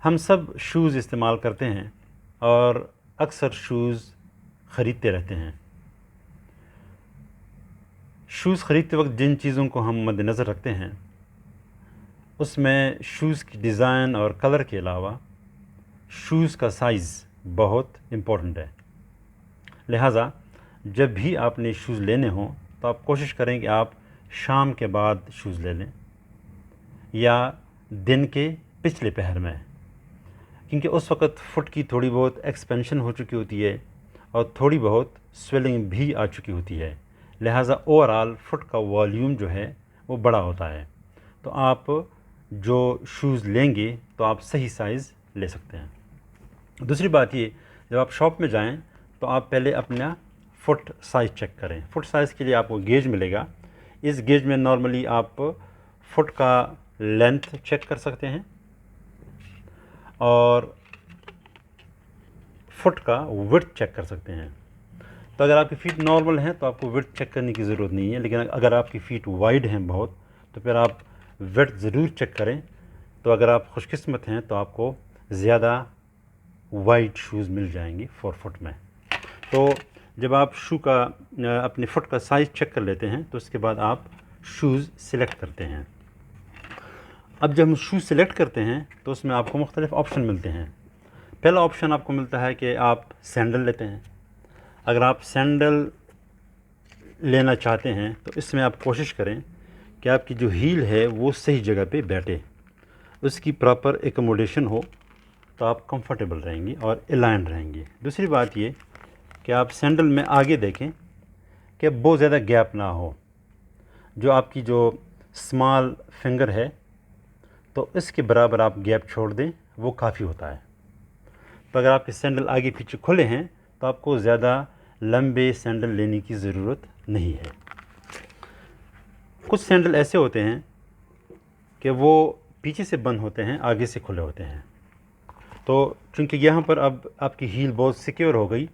ہم سب شوز استعمال کرتے ہیں اور اکثر شوز خریدتے رہتے ہیں۔ شوز خریدتے وقت جن چیزوں کو ہم مد نظر رکھتے ہیں اس میں شوز کی ڈیزائن اور کلر کے علاوہ شوز کا سائز بہت امپورٹنٹ ہے۔ لہٰذا جب بھی آپ نے شوز لینے ہوں تو آپ کوشش کریں کہ آپ شام کے بعد شوز لے لیں یا دن کے پچھلے پہر میں، کیونکہ اس وقت فٹ کی تھوڑی بہت ایکسپینشن ہو چکی ہوتی ہے اور تھوڑی بہت سویلنگ بھی آ چکی ہوتی ہے، لہٰذا اوورآل فٹ کا والیوم جو ہے وہ بڑا ہوتا ہے۔ تو آپ جو شوز لیں گے تو آپ صحیح سائز لے سکتے ہیں۔ دوسری بات یہ، جب آپ شاپ میں جائیں تو آپ پہلے اپنا فٹ سائز چیک کریں۔ فٹ سائز کے لیے آپ کو گیج ملے گا۔ اس گیج میں نارملی آپ فٹ کا لینتھ چیک کر سکتے ہیں اور فٹ کا وڈتھ چیک کر سکتے ہیں۔ تو اگر آپ کی فیٹ نارمل ہیں تو آپ کو وڈتھ چیک کرنے کی ضرورت نہیں ہے، لیکن اگر آپ کی فیٹ وائڈ ہیں بہت تو پھر آپ وڈتھ ضرور چیک کریں۔ تو اگر آپ خوش قسمت ہیں تو آپ کو زیادہ وائڈ شوز مل جائیں گے 4 فٹ میں۔ تو جب آپ اپنے فٹ کا سائز چیک کر لیتے ہیں تو اس کے بعد آپ شوز سلیکٹ کرتے ہیں۔ اب جب ہم شوز سلیکٹ کرتے ہیں تو اس میں آپ کو مختلف آپشن ملتے ہیں۔ پہلا آپشن آپ کو ملتا ہے کہ آپ سینڈل لیتے ہیں۔ اگر آپ سینڈل لینا چاہتے ہیں تو اس میں آپ کوشش کریں کہ آپ کی جو ہیل ہے وہ صحیح جگہ پہ بیٹھے، اس کی پراپر ایکوموڈیشن ہو تو آپ کمفرٹیبل رہیں گے اور الائن رہیں گے۔ دوسری بات یہ کہ آپ سینڈل میں آگے دیکھیں کہ بہت زیادہ گیپ نہ ہو، جو آپ کی جو اسمال فنگر ہے تو اس کے برابر آپ گیپ چھوڑ دیں، وہ کافی ہوتا ہے۔ تو اگر آپ کے سینڈل آگے پیچھے کھلے ہیں تو آپ کو زیادہ لمبے سینڈل لینے کی ضرورت نہیں ہے۔ کچھ سینڈل ایسے ہوتے ہیں کہ وہ پیچھے سے بند ہوتے ہیں، آگے سے کھلے ہوتے ہیں۔ تو چونکہ یہاں پر اب آپ کی ہیل بہت سیکیور ہو گئی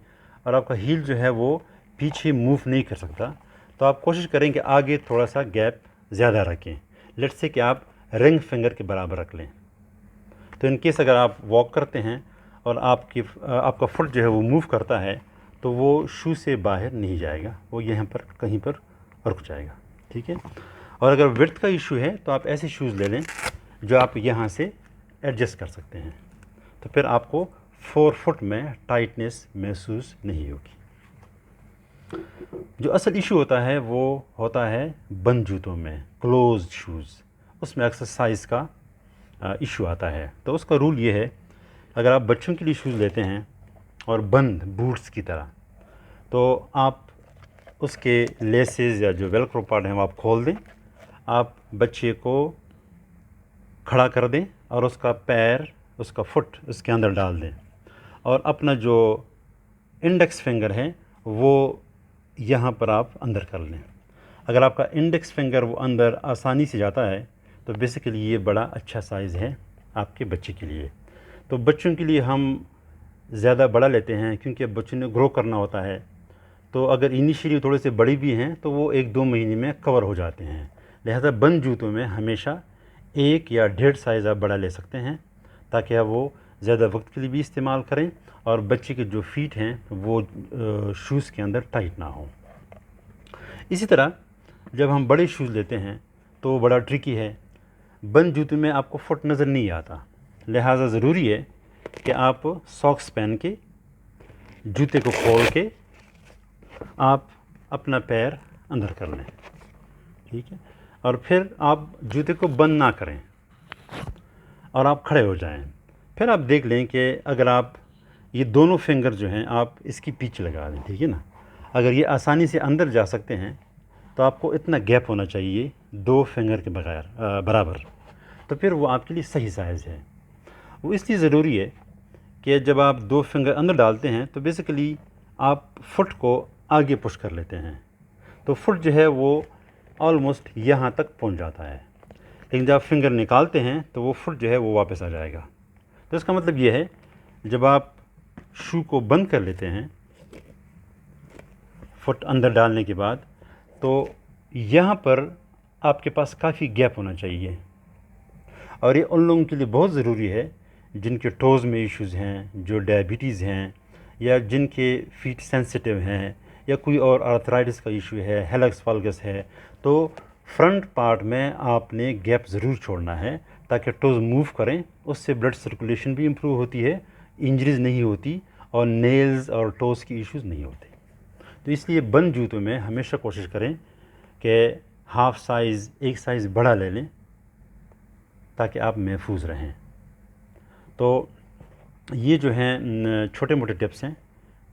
اور آپ کا ہیل جو ہے وہ پیچھے موو نہیں کر سکتا، تو آپ کوشش کریں کہ آگے تھوڑا سا گیپ زیادہ رکھیں، لیٹس سے کہ آپ رنگ فنگر کے برابر رکھ لیں۔ تو ان کیس اگر آپ واک کرتے ہیں اور آپ کا فٹ جو ہے وہ موو کرتا ہے تو وہ شو سے باہر نہیں جائے گا، وہ یہاں پر کہیں پر رک جائے گا، ٹھیک ہے۔ اور اگر وڈتھ کا ایشو ہے تو آپ ایسے شوز لے لیں جو آپ یہاں سے ایڈجسٹ کر سکتے ہیں، تو پھر آپ کو 4 فٹ میں ٹائٹنیس محسوس نہیں ہوگی۔ جو اصل ایشو ہوتا ہے وہ ہوتا ہے بند جوتوں میں، کلوزڈ شوز، اس میں اکثر سائز کا ایشو آتا ہے۔ تو اس کا رول یہ ہے، اگر آپ بچوں کے لیے شوز لیتے ہیں اور بند بوٹس کی طرح، تو آپ اس کے لیسز یا جو ویلکرو پارٹ ہیں وہ آپ کھول دیں، آپ بچے کو کھڑا کر دیں اور اس کا پیر، اس کا فٹ اس کے اندر ڈال دیں اور اپنا جو انڈیکس فنگر ہے وہ یہاں پر آپ اندر کر لیں۔ اگر آپ کا انڈیکس فنگر وہ اندر آسانی سے جاتا ہے تو بیسیکلی یہ بڑا اچھا سائز ہے آپ کے بچے کے لیے۔ تو بچوں کے لیے ہم زیادہ بڑا لیتے ہیں کیونکہ بچوں نے گرو کرنا ہوتا ہے، تو اگر انیشیلی تھوڑے سے بڑی بھی ہیں تو وہ 1-2 مہینے میں کور ہو جاتے ہیں، لہذا بند جوتوں میں ہمیشہ 1 یا 1.5 سائز آپ بڑا لے سکتے ہیں تاکہ آپ وہ زیادہ وقت کے لیے بھی استعمال کریں اور بچے کے جو فیٹ ہیں وہ شوز کے اندر ٹائٹ نہ ہوں۔ اسی طرح جب ہم بڑے شوز لیتے ہیں تو وہ بڑا ٹرکی ہے، بند جوتوں میں آپ کو فٹ نظر نہیں آتا، لہٰذا ضروری ہے کہ آپ ساکس پہن کے جوتے کو کھول کے آپ اپنا پیر اندر کر لیں، ٹھیک ہے، اور پھر آپ جوتے کو بند نہ کریں اور آپ کھڑے ہو جائیں۔ پھر آپ دیکھ لیں کہ اگر آپ یہ دونوں فنگر جو ہیں آپ اس کی پیچھے لگا دیں، ٹھیک ہے نا، اگر یہ آسانی سے اندر جا سکتے ہیں تو آپ کو اتنا گیپ ہونا چاہیے 2 فنگر کے برابر، تو پھر وہ آپ کے لیے صحیح سائز ہے۔ وہ اس لیے ضروری ہے کہ جب آپ 2 فنگر اندر ڈالتے ہیں تو بیسیکلی آپ فٹ کو آگے پش کر لیتے ہیں، تو فٹ جو ہے وہ آلموسٹ یہاں تک پہنچ جاتا ہے، لیکن جب آپ فنگر نکالتے ہیں تو وہ فٹ جو ہے وہ واپس آ جائے گا۔ تو اس کا مطلب یہ ہے جب آپ شو کو بند کر لیتے ہیں فٹ اندر ڈالنے کے بعد تو یہاں پر آپ کے پاس کافی گیپ ہونا چاہیے، اور یہ ان لوگوں کے لیے بہت ضروری ہے جن کے ٹوز میں ایشوز ہیں، جو ڈائبٹیز ہیں، یا جن کے فیٹ سینسٹیو ہیں، یا کوئی اور آرتھرائٹس کا ایشو ہے، ہیلکس والگس ہے، تو فرنٹ پارٹ میں آپ نے گیپ ضرور چھوڑنا ہے تاکہ ٹوز موو کریں. اس سے بلڈ سرکولیشن بھی امپروو ہوتی ہے، انجریز نہیں ہوتی، اور نیلز اور ٹوز کی ایشوز نہیں ہوتے. تو اس لیے بند جوتوں میں ہمیشہ کوشش کریں کہ ہاف سائز، ایک سائز بڑا لے لیں تاکہ آپ محفوظ رہیں. تو یہ جو ہیں چھوٹے موٹے ٹپس ہیں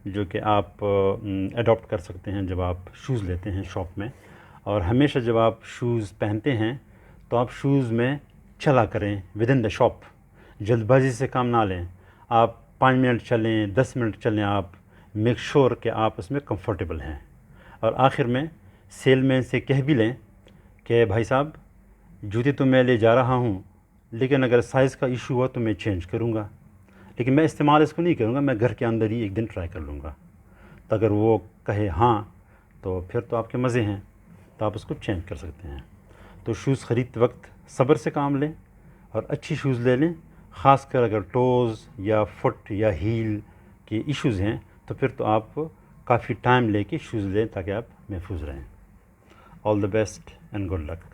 جو کہ آپ اڈاپٹ کر سکتے ہیں جب آپ شوز لیتے ہیں شاپ میں. اور ہمیشہ جب آپ شوز پہنتے ہیں تو آپ شوز میں چلا کریں ود ان دا شاپ. جلد بازی سے کام نہ لیں. آپ 5 منٹ چلیں، 10 منٹ چلیں، آپ میک شور کہ آپ اس میں کمفرٹیبل ہیں. اور آخر میں سیل مین سے کہہ بھی لیں کہ بھائی صاحب جوتے تو میں لے جا رہا ہوں، لیکن اگر سائز کا ایشو ہوا تو میں چینج کروں گا، لیکن میں استعمال اس کو نہیں کروں گا، میں گھر کے اندر ہی ایک دن ٹرائی کر لوں گا. تو اگر وہ کہے ہاں تو پھر تو آپ کے مزے ہیں، تو آپ اس کو چینج کر سکتے ہیں. تو شوز خریدتے وقت صبر سے کام لیں اور اچھی شوز لے لیں. خاص کر اگر ٹوز یا فٹ یا ہیل کے ایشوز ہیں تو پھر تو آپ کافی ٹائم لے کے شوز لیں تاکہ آپ محفوظ رہیں. All the best and good look.